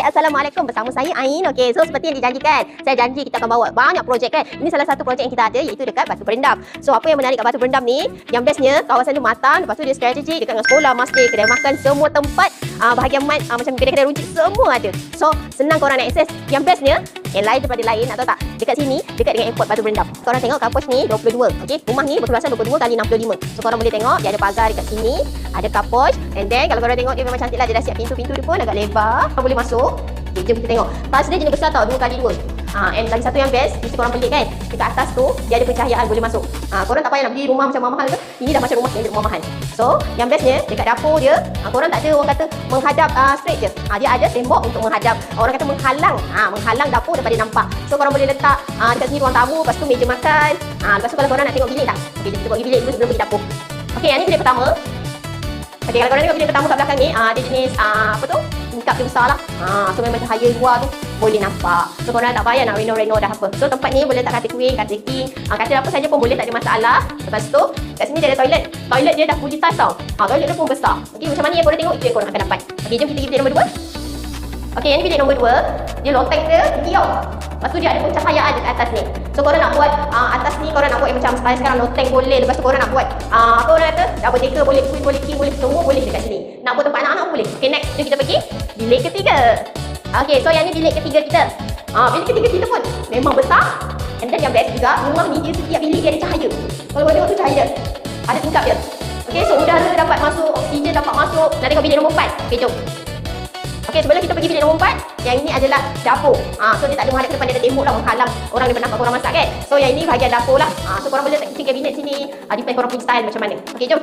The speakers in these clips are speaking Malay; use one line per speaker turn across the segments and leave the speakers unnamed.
Assalamualaikum, bersama saya Ain. Okey, so seperti yang dijanjikan, saya janji kita akan bawa banyak projek kan. Ini salah satu projek yang kita ada, iaitu dekat Batu Berendam. So apa yang menarik kat Batu Berendam ni, yang bestnya kawasan dia matang, lepas tu dia strategik dekat dengan sekolah, masjid, kedai makan, semua tempat bahagian mat macam kedai-kedai runcit semua ada. So senang korang nak akses. Yang bestnya, yang lain daripada lain, nak tahu tak? Dekat sini, dekat dengan airport Batu Berendam. Korang tengok kampus ni 22. Okey, rumah ni berkeluasan 22 kali 65. So korang boleh tengok dia ada pagar dekat sini, ada kampus, and then kalau korang tengok dia memang cantik lah, dia dah siap pintu-pintu dia pun agak lebar. Korang boleh masuk. Okay, jom kita tengok. Tas dia jenis besar tau, 2x2. And lagi satu yang best, mesti korang pelik kan, dekat atas tu dia ada pencahayaan, boleh masuk. Korang tak payah nak beli rumah macam mahal ke. Ini dah macam rumah standard rumah mahal. So yang bestnya dekat dapur dia, korang tak ada orang kata menghadap straight je. Dia ada tembok untuk menghadap, orang kata menghalang, menghalang dapur daripada nampak. So korang boleh letak dekat sini ruang tamu, lepas tu meja makan. Lepas tu kalau korang nak tengok bilik tak, okay, kita pergi bilik dulu sebelum pergi dapur. Okay, yang ni bilik pertama. Okay, kalau korang tengok bilik pertama kat belakang ni, dia jenis apa tu, tingkap dia besar lah. So memang cahaya luar tu boleh nampak. So korang tak payah nak reno dah apa. So tempat ni boleh letak katil queen, katil king, katil apa saja pun boleh, tak ada masalah. Lepas tu kat sini dia ada toilet. Toilet dia dah fully tiles tau. Toilet dia pun besar. Okay, macam mana yang korang tengok, itu yang korang akan dapat. Okay, jom kita pergi bilik nombor 2. Okay, yang ni bilik nombor 2. Dia loteng dia tinggi tau. Lepas tu dia ada pencahayaan dekat atas ni. So korang nak buat atas ni, korang nak buat yang macam style sekarang loteng boleh. Lepas tu korang nak buat apa orang kata, double decker boleh, queen boleh, king boleh, semua boleh dekat sini. Nak buat tempat anak-anak boleh. Okay, next jom kita pergi bilik ketiga. Okay, so yang ni bilik ketiga kita. Bilik ketiga kita pun memang besar. And then yang best juga, rumah ni dia setiap bilik dia ada cahaya. Kalau korang tengok tu cahaya, ada tingkap dia. Okay, so udara dapat masuk, oksigen dapat masuk. Nak tengok bilik nombor 4. Okay, jom. Okay, sebelum kita pergi bilik nombor 4, yang ini adalah dapur. So dia tak ada menghadap ke depan, dia ada tembok lah menghalang orang daripada nampak korang masak kan. So yang ini bahagian dapur lah. So korang boleh letak kitchen cabinet sini, depend korang punya style macam mana. Okay, jom.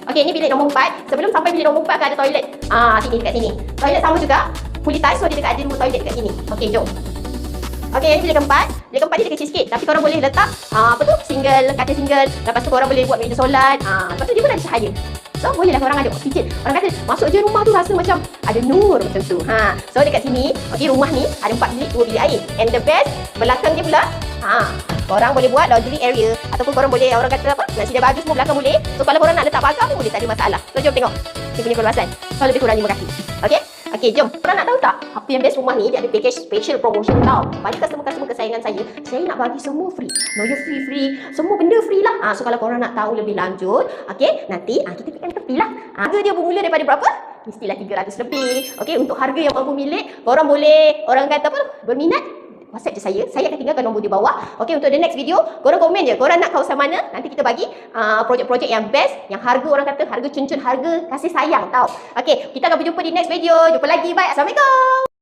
Okay, ini bilik nombor 4. Sebelum sampai bilik nombor 4 akan ada toilet. Sini, dekat sini. Toilet sama juga, fully tiles, so dia dekat ada 2 toilet dekat sini. Okay, jom. Okay, ini bilik keempat. Bilik keempat ni dia kecil sikit, tapi korang boleh letak apa tu, single, katil single. Lepas tu korang boleh buat meja solat. Lepas tu dia pun ada cahaya. So bolehlah korang ada oksigen. Orang kata masuk je rumah tu rasa macam ada nur macam tu. So dekat sini, okey, rumah ni ada 4 bilik, 2 bilik air. And the best, belakang dia pula, korang boleh buat laundry area, ataupun korang boleh, orang kata apa, nak sedia baju semua belakang boleh. So kalau korang nak letak pagar pun boleh, tak ada masalah. So jom tengok ni punya keluasan. So lebih kurang 5 kaki. Okey? Okey, jom. Korang nak tahu tak apa yang best rumah ni? Dia ada package special promotion tau. Banyak customer-customer kesayangan saya nak bagi semua free. Lawyer free, semua benda free lah. So kalau korang nak tahu lebih lanjut, okey, nanti kita tekan tepi lah. Harga dia bermula daripada berapa? Mestilah 300 lebih. Okey, untuk harga yang mampu milik, korang boleh, orang kata apa, berminat, WhatsApp je saya akan tinggalkan nombor di bawah. Okey, untuk the next video, korang komen je, korang nak kawasan mana, nanti kita bagi projek-projek yang best, yang harga orang kata, harga cun-cun, harga kasih sayang tau. Okey, kita akan berjumpa di next video. Jumpa lagi, bye. Assalamualaikum.